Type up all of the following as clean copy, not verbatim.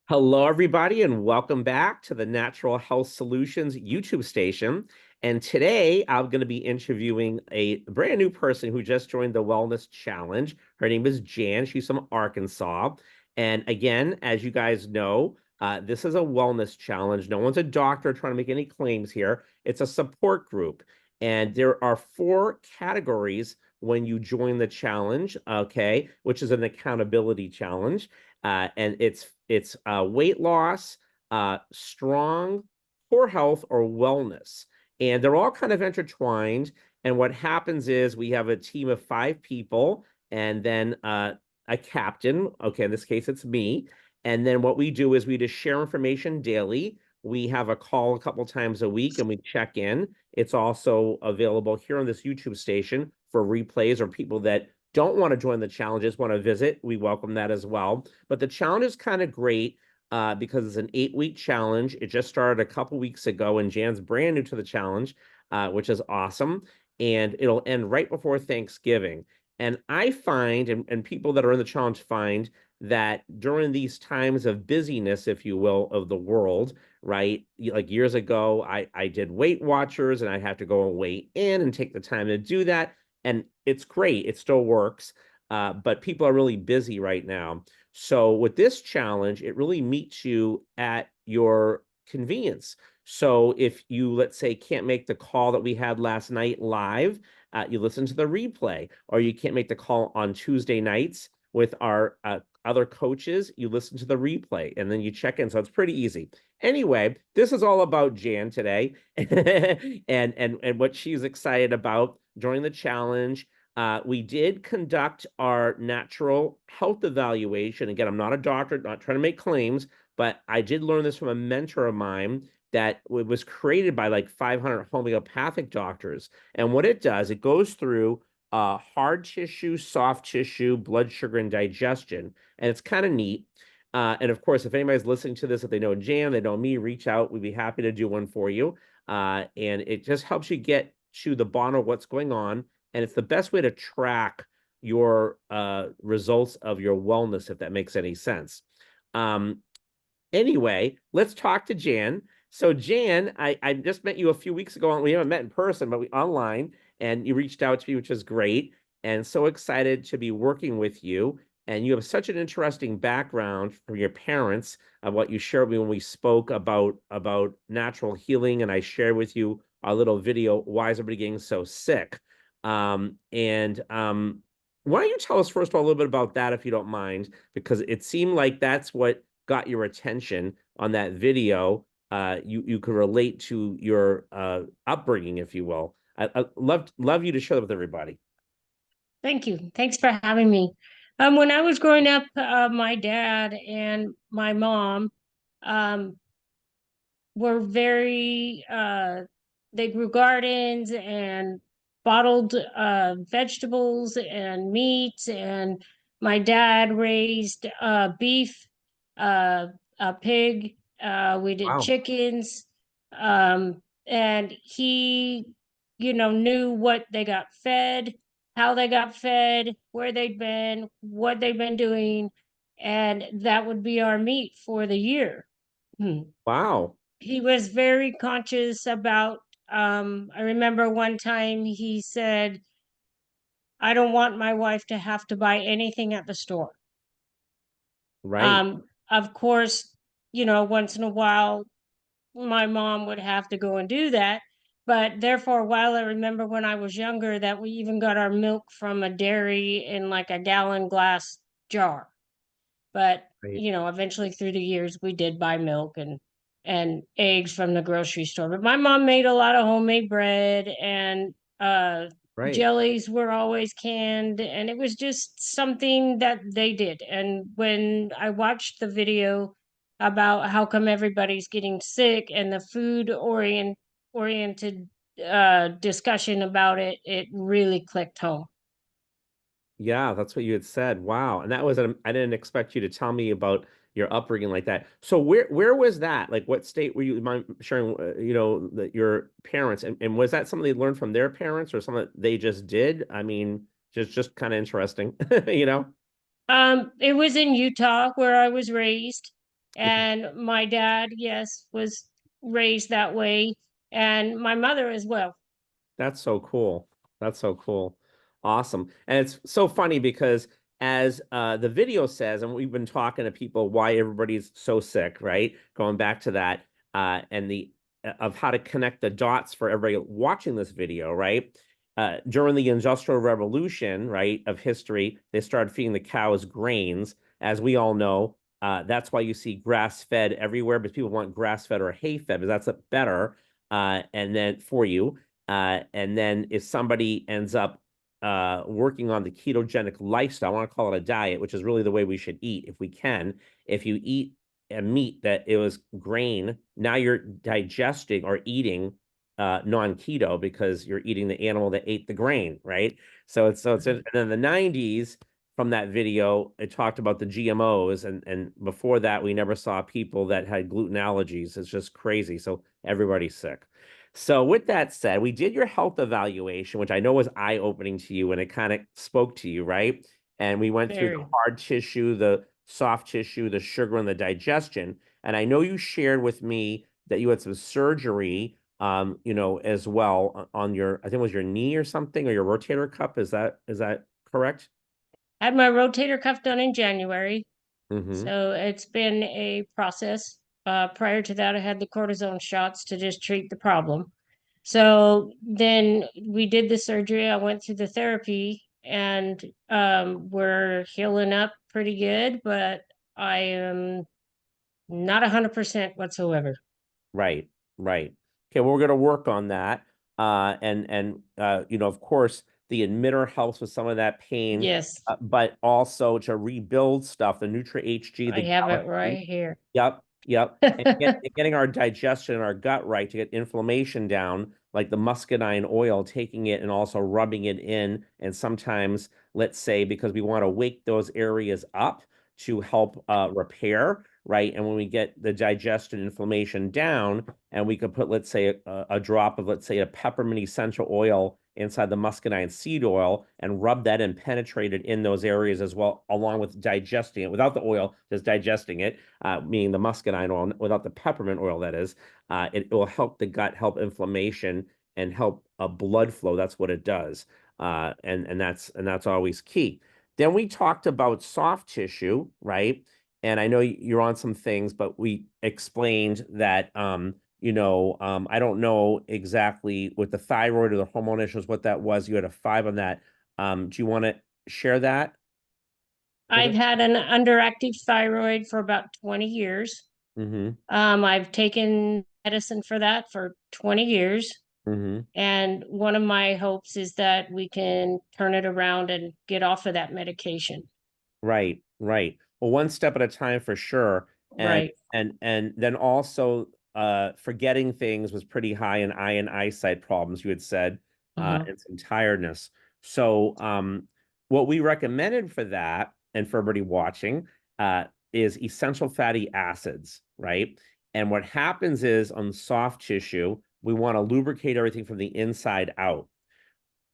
Hello, everybody, and welcome back to the Natural Health Solutions YouTube station. And today I'm going to be interviewing a brand new person who just joined the Wellness Challenge. Her name is Jan. She's from Arkansas. And again, as you guys know, this is a wellness challenge. No one's a doctor trying to make any claims here. It's a support group. And there are four categories when you join the challenge, okay, which is an accountability challenge. And it's weight loss, strong, poor health, or wellness, and they're all kind of intertwined. And what happens is we have a team of five people, and then a captain. Okay, in this case, it's me. And then what we do is we just share information daily. We have a call a couple times a week, and we check in. It's also available here on this YouTube station for replays or people that don't want to join the challenges, want to visit, we welcome that as well. But the challenge is kind of great because it's an 8-week challenge. It just started a couple weeks ago, and Jan's brand new to the challenge, which is awesome. And it'll end right before Thanksgiving. And I find, and people that are in the challenge find, that during these times of busyness, if you will, of the world, right? Like years ago, I did Weight Watchers and I have to go and weigh in and take the time to do that. And it's great, it still works, but people are really busy right now. So with this challenge, it really meets you at your convenience. So if you, let's say, can't make the call that we had last night live, you listen to the replay, or you can't make the call on Tuesday nights with our other coaches, you listen to the replay and then you check in. So it's pretty easy. Anyway, this is all about Jan today and what she's excited about during the challenge. We did conduct our natural health evaluation. Again, I'm not a doctor, not trying to make claims, but I did learn this from a mentor of mine that was created by like 500 homeopathic doctors. And what it does, it goes through hard tissue, soft tissue, blood sugar, and digestion. And it's kind of neat. And of course, if anybody's listening to this, if they know Jan, they know me, reach out. We'd be happy to do one for you. And it just helps you get to the bottom of what's going on. And it's the best way to track your results of your wellness, if that makes any sense. Um, anyway, let's talk to Jan. So, Jan, I just met you a few weeks ago. We haven't met in person, but we online, and you reached out to me, which is great. And so excited to be working with you. And you have such an interesting background from your parents of what you shared with me when we spoke about natural healing. And I shared with you a little video, Why is everybody getting so sick? Why don't you tell us first of all a little bit about that, if you don't mind, because it seemed like that's what got your attention on that video. You could relate to your upbringing, if you will. I love you to share that with everybody. Thank you. Thanks for having me. When I was growing up, my dad and my mom um, were they grew gardens and bottled vegetables and meats. And my dad raised beef, uh, a pig. We did Wow. chickens. And he, knew what they got fed, how they got fed, where they'd been, what they'd been doing. And that would be our meat for the year. Hmm. Wow. He was very conscious about, I remember one time he said, I don't want my wife to have to buy anything at the store. Right. Of course, once in a while my mom would have to go and do that. But there for a while, I remember when I was younger that we even got our milk from a dairy in like a gallon glass jar. But Right. eventually through the years, we did buy milk and eggs from the grocery store. But my mom made a lot of homemade bread, and Right. jellies were always canned, and it was just something that they did. And when I watched the video about how come everybody's getting sick and the oriented discussion about it, it really clicked home. Yeah, that's what you had said. Wow. And that was I didn't expect you to tell me about your upbringing like that. So where was that? Like what state were you mind sharing, your parents, and was that something they learned from their parents or something that they just did? I mean, just kind of interesting, you know? It was in Utah where I was raised. And my dad, yes, was raised that way, and my mother as well. That's so cool. That's so cool. Awesome. And it's so funny because as the video says, and we've been talking to people why everybody's so sick, right? Going back to that, and the of how to connect the dots for everybody watching this video, right? During the Industrial Revolution, right, of history, they started feeding the cows grains. As we all know, that's why you see grass-fed everywhere, but people want grass-fed or hay-fed because that's a better and then for you. And then if somebody ends up working on the ketogenic lifestyle, I want to call it a diet, which is really the way we should eat if we can. If you eat a meat that it was grain, now you're digesting or eating non-keto because you're eating the animal that ate the grain, right? So it's and in the 90s from that video, it talked about the GMOs, and before that, we never saw people that had gluten allergies. It's just crazy. So everybody's sick. So with that said, we did your health evaluation, which I know was eye-opening to you, and it kind of spoke to you, right? And we went through the Very. hard tissue, the soft tissue, the sugar, and the digestion. And I know you shared with me that you had some surgery, as well on your, I think it was your knee or something, or your rotator cuff. Is that correct? I had my rotator cuff done in January, Mm-hmm. so it's been a process. Prior to that, I had the cortisone shots to just treat the problem. So then we did the surgery. I went through the therapy, and we're healing up pretty good, but I am not 100% whatsoever. Right, right. Okay, well, we're going to work on that. Of course, the emitter helps with some of that pain, Yes, but also to rebuild stuff, the Nutra HG, I the have it right galaxy. here. Yep, yep. And getting our digestion and our gut right to get inflammation down, like the muscadine oil, taking it and also rubbing it in. And sometimes, let's say, because we want to wake those areas up to help repair, right? And when we get the digestion inflammation down, and we could put, let's say, a drop of, let's say, a peppermint essential oil inside the muscadine seed oil and rub that and penetrate it in those areas as well, along with digesting it without the oil, just digesting it, meaning the muscadine oil, without the peppermint oil, that is. It will help the gut, help inflammation, and help blood flow. That's what it does. And that's always key. Then we talked about soft tissue, right? And I know you're on some things, but we explained that I don't know exactly with the thyroid or the hormone issues what that was. You had a 5 on that. Do you want to share that with I've us? had an underactive thyroid for about 20 years. Mm-hmm. I've taken medicine for that for 20 years. Mm-hmm. And one of my hopes is that we can turn it around and get off of that medication. Right, right. Well, one step at a time for sure. And Right. and then also forgetting things was pretty high in eye and eyesight problems, you had said, Uh-huh. and some tiredness. So what we recommended for that and for everybody watching is essential fatty acids, right? And what happens is on soft tissue, we want to lubricate everything from the inside out.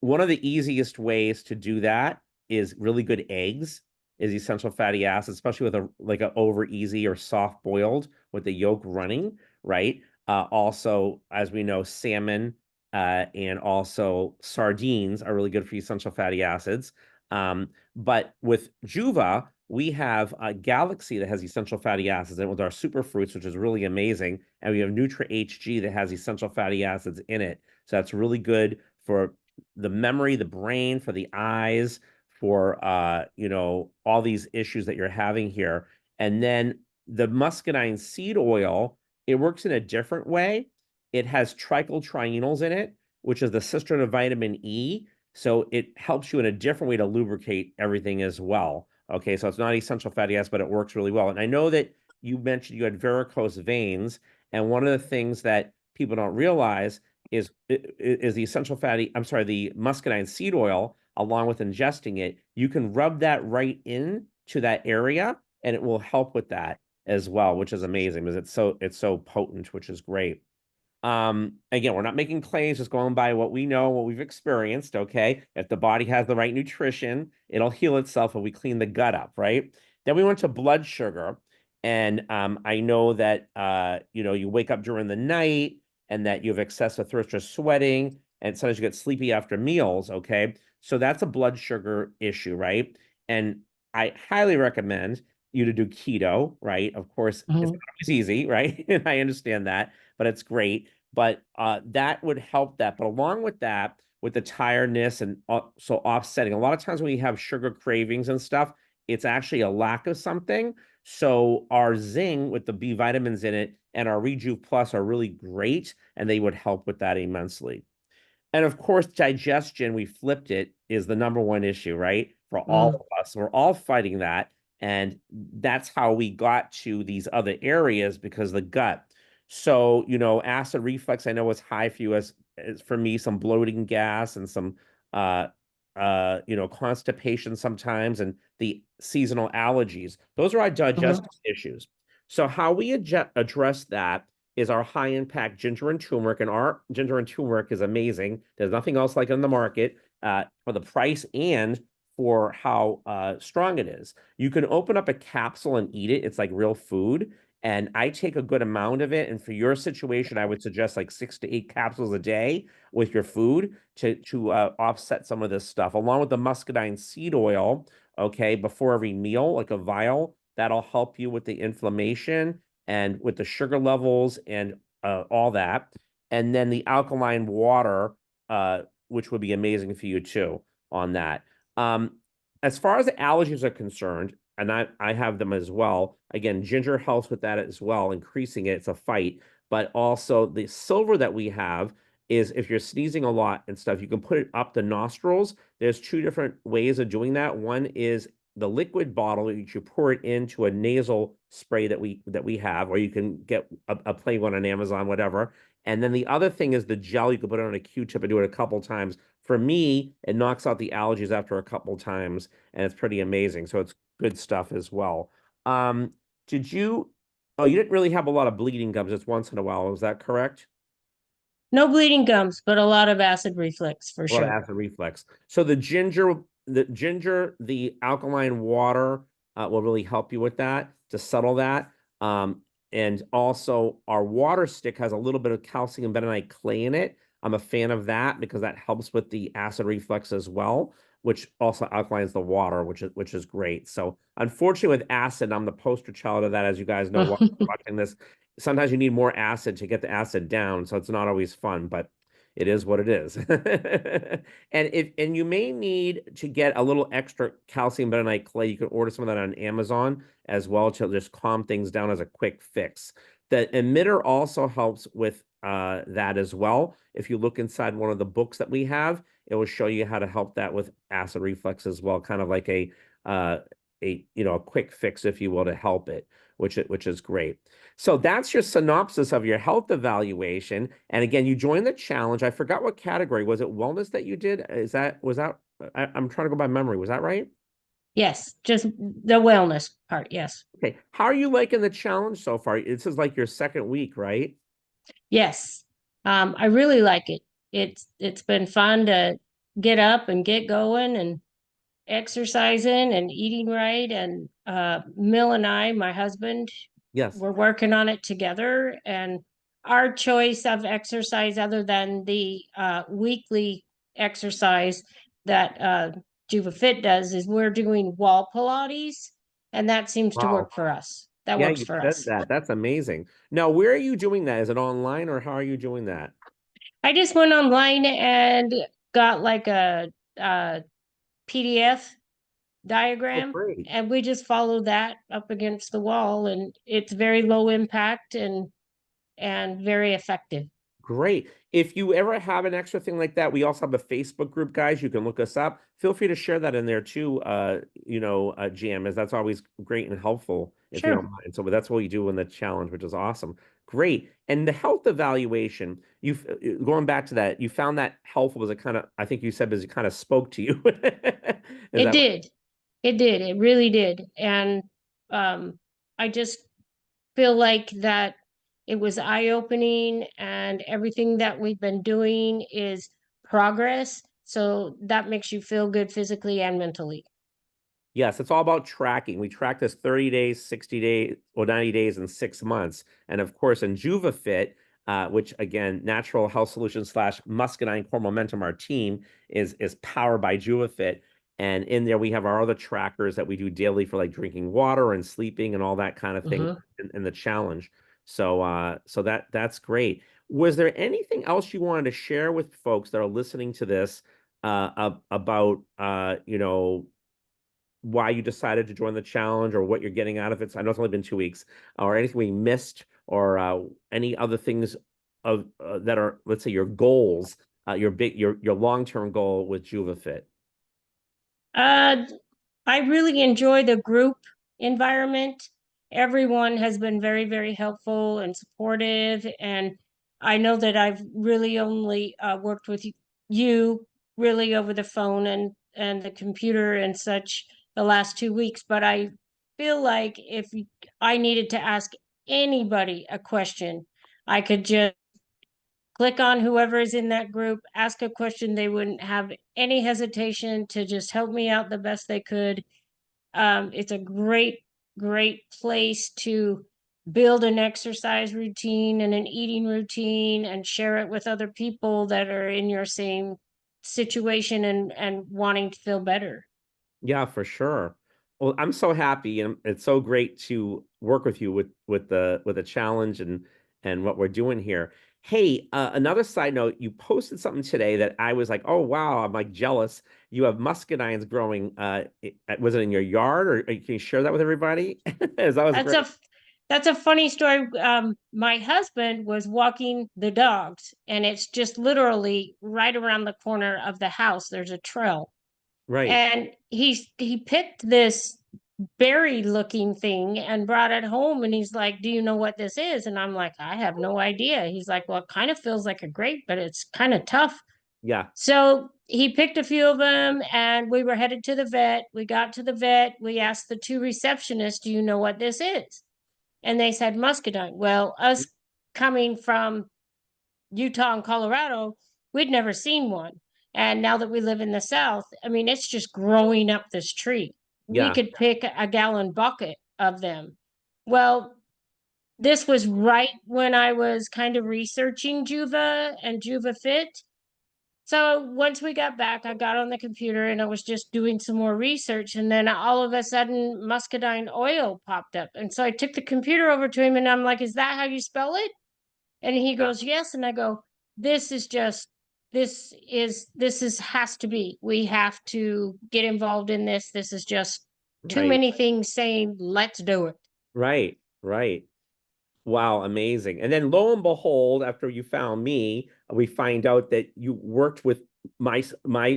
One of the easiest ways to do that is really good eggs, is essential fatty acids, especially with a over easy or soft boiled with the yolk running, right? Also, as we know, salmon and also sardines are really good for essential fatty acids. But with Juva, we have a Galaxy that has essential fatty acids, and with our super fruits, which is really amazing, and we have Nutra HG that has essential fatty acids in it. So that's really good for the memory, the brain, for the eyes, for all these issues that you're having here. And then the muscadine seed oil, it works in a different way. It has trichyltrienols in it, which is the sister to vitamin E. So it helps you in a different way to lubricate everything as well. Okay, so it's not essential fatty acids, but it works really well. And I know that you mentioned you had varicose veins, and one of the things that people don't realize is the essential fatty, I'm sorry, the muscadine seed oil, along with ingesting it, you can rub that right in to that area and it will help with that as well, which is amazing because it's so potent, which is great. Again, we're not making claims, just going by what we know, what we've experienced, okay? If the body has the right nutrition, it'll heal itself if we clean the gut up, right? Then we went to blood sugar. And I know that you wake up during the night and that you have excessive thirst or sweating, and sometimes you get sleepy after meals. Okay. So that's a blood sugar issue, right? And I highly recommend you to do keto, right? Of course, it's Mhm. not always easy, right? And I understand that, but it's great. But that would help that. But along with that, with the tiredness and so offsetting, a lot of times when we have sugar cravings and stuff, it's actually a lack of something. So our Zing with the B vitamins in it and our Rejuve Plus are really great, and they would help with that immensely. And of course, digestion, we flipped it, is the number one issue, right? For all Mm. of us. We're all fighting that. And that's how we got to these other areas because the gut. So, acid reflux, I know is high for you as for me, some bloating gas and some uh constipation sometimes and the seasonal allergies. Those are our Mhm. digestive issues. So how we address that is our high impact ginger and turmeric, and our ginger and turmeric is amazing. There's nothing else like it on the market for the price and for how strong it is. You can open up a capsule and eat it. It's like real food. And I take a good amount of it. And for your situation, I would suggest like 6 to 8 capsules a day with your food to offset some of this stuff, along with the muscadine seed oil. Okay, before every meal, like a vial, that'll help you with the inflammation and with the sugar levels and all that. And then the alkaline water, which would be amazing for you too on that. Um, as far as the allergies are concerned, and I have them as well. Again, ginger helps with that as well, increasing it. It's a fight. But also the silver that we have is if you're sneezing a lot and stuff, you can put it up the nostrils. There's two different ways of doing that. One is the liquid bottle, you pour it into a nasal spray that we have, or you can get a plain one on Amazon, whatever. And then the other thing is the gel. You can put it on a Q-tip and do it a couple times. For me, it knocks out the allergies after a couple times, and it's pretty amazing. So it's good stuff as well. Um, did you? Oh, you didn't really have a lot of bleeding gums just once in a while. Was that correct? No bleeding gums, but a lot of acid reflux for A lot of sure. acid reflux. So the alkaline water will really help you with that to settle that. And also our water stick has a little bit of calcium bentonite clay in it. I'm a fan of that because that helps with the acid reflux as well, which also alkalines the water, which is great. So unfortunately with acid, I'm the poster child of that, as you guys know watching this. Sometimes you need more acid to get the acid down, so it's not always fun, but it is what it is. And you may need to get a little extra calcium bentonite clay. You can order some of that on Amazon as well to just calm things down as a quick fix. The emitter also helps with that as well. If you look inside one of the books that we have, it will show you how to help that with acid reflux as well, kind of like uh, a quick fix, if you will, to help it, which is great. So that's your synopsis of your health evaluation. And again, you joined the challenge. I forgot what category. Was it wellness that you did? I'm trying to go by memory. Was that right? Yes, just the wellness part. Yes. Okay. How are you liking the challenge so far? This is like your second week, right? Yes. I really like it. It's been fun to get up and get going and exercising and eating right. And Mill and I, my husband, Yes. we're working on it together. And our choice of exercise, other than the weekly exercise that Juba Fit does, is we're doing wall Pilates, and that seems to Wow. work for us. That Yeah, works you for said us. that. That's amazing. Now, where are you doing that? Is it online or how are you doing that? I just went online and got like a PDF Oh, diagram, great. and we just follow that up against the wall, and it's very low impact and very effective. Great. If you ever have an extra thing like that, we also have a Facebook group, guys. You can look us up. Feel free to share that in there too, GM, as that's always great and helpful if you Sure. don't mind. So, but that's what you do in the challenge, which is awesome. Great. And the health evaluation, going back to that, you found that helpful. Was it kind of, I think you said, because it kind of spoke to you. Is It that did. It did. It really did. And um, I just feel like that it was eye-opening, and everything that we've been doing is progress. So that makes you feel good physically and mentally. Yes, it's all about tracking. We track this 30 days, 60 days, or 90 days and 6 months. And of course, in JuvaFit, which again, Natural Health Solutions slash Muscadine Core Momentum, our team is powered by JuvaFit. And in there, we have our other trackers that we do daily for like drinking water and sleeping and all that kind of thing Hmm. in the challenge. So that's great. Was there anything else you wanted to share with folks that are listening to this about why you decided to join the challenge or what you're getting out of it? I know it's only been 2 weeks, or anything we missed, or any other things that are, let's say, your goals, your long-term goal with JuvaFit. Uh, I really enjoy the group environment. Everyone has been very, very helpful and supportive. And I know that I've really only worked with you really over the phone and the computer and such the last 2 weeks. But I feel like if I needed to ask anybody a question, I could just click on whoever is in that group, ask a question. They wouldn't have any hesitation to just help me out the best they could. It's a great, great place to build an exercise routine and an eating routine and share it with other people that are in your same situation and wanting to feel better. Yeah, for sure. Well, I'm so happy, and it's so great to work with you with the challenge and what we're doing here. Hey, another side note, you posted something today that I was like, oh wow, I'm like jealous. You have muscadines growing. Was it in your yard, or can you share that with everybody? That was That's great. a that's a funny story. My husband was walking the dogs, and it's just literally right around the corner of the house. There's a trail, Right. and he picked this berry looking thing and brought it home, and he's like, "Do you know what this is?" And I'm like, "I have no idea." He's like, "Well, it kind of feels like a grape, but it's kind of tough." Yeah. So he picked a few of them, and we were headed to the vet. We got to the vet. We asked the two receptionists, "Do you know what this is?" And they said muscadine. Well, us coming from Utah and Colorado, we'd never seen one. And now that we live in the South, I mean, it's just growing up this tree. We Yeah. could pick a gallon bucket of them. Well, this was right when I was kind of researching Juva and Juva Fit. So once we got back, I got on the computer and I was just doing some more research. And then all of a sudden, muscadine oil popped up. And so I took the computer over to him and I'm like, "Is that how you spell it?" And he goes, "Yes." And I go, "This is just, this is, has to be. We have to get involved in this. This is just too Right. many things saying, let's do it." Right. Right. Wow, amazing. And then lo and behold, after you found me, we find out that you worked with my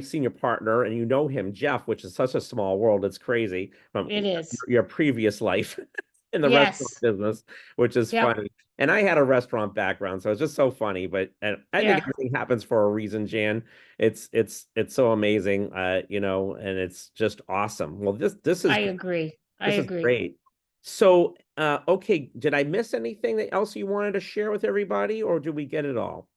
senior partner, and you know him, Jeff, which is such a small world. It's crazy, from It is. your previous life in the restaurant Yes. business, which is Yep. funny. And I had a restaurant background, so it's just so funny. But and I think Yeah. everything happens for a reason, Jan. It's so amazing, and it's just awesome. Well, this is I agree. I this is agree. great. So, okay, did I miss anything that else you wanted to share with everybody, or did we get it all?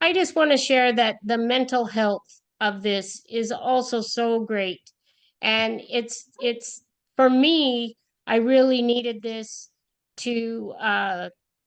I just want to share that the mental health of this is also so great. And it's for me, I really needed this to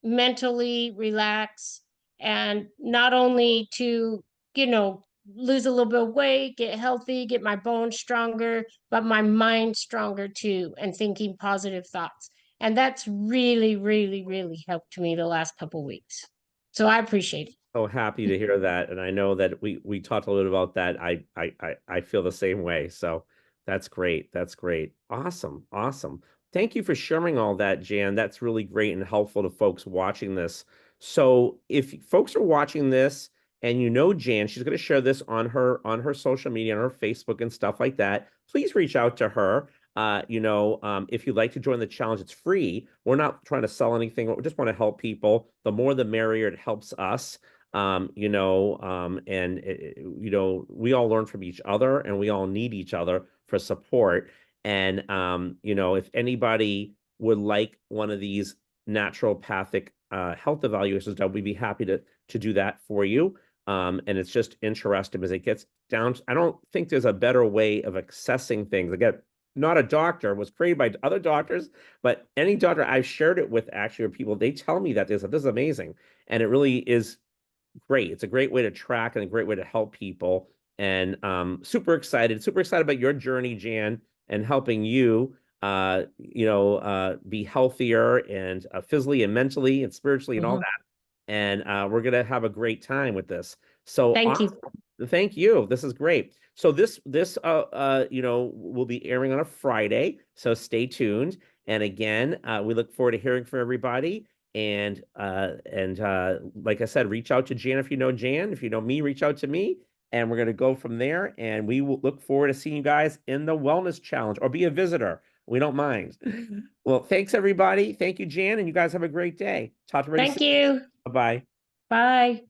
mentally relax and not only to, you know, lose a little bit of weight, get healthy, get my bones stronger, but my mind stronger too, and thinking positive thoughts. And that's really, really, really helped me the last couple weeks. So I appreciate it. So happy to hear that, and I know that we talked a little bit about that. I feel the same way. So that's great. That's great. Awesome. Awesome. Thank you for sharing all that, Jan. That's really great and helpful to folks watching this. So if folks are watching this and you know Jan, she's going to share this on her social media, on her Facebook and stuff like that. Please reach out to her. If you'd like to join the challenge, it's free. We're not trying to sell anything. We just want to help people. The more the merrier. It helps us. We all learn from each other, and we all need each other for support. And if anybody would like one of these naturopathic health evaluations done, we'd be happy to do that for you. And it's just interesting as it gets down. I don't think there's a better way of accessing things. Again, not a doctor, was created by other doctors, but any doctor I've shared it with actually, or people, they tell me that this is amazing. And it really is great. It's a great way to track and a great way to help people. And super excited about your journey, Jan, and helping you be healthier and physically and mentally and spiritually and all Mhm. that. And we're gonna have a great time with this. So Thank awesome. you. Thank you. This is great. So will be airing on a Friday. So stay tuned. And again, we look forward to hearing from everybody. And like I said, reach out to Jan if you know Jan. If you know me, reach out to me. And we're gonna go from there. And we will look forward to seeing you guys in the Wellness Challenge or be a visitor. We don't mind. Well, thanks everybody. Thank you, Jan, and you guys have a great day. Talk to you Thank soon. you. Bye-bye. Bye.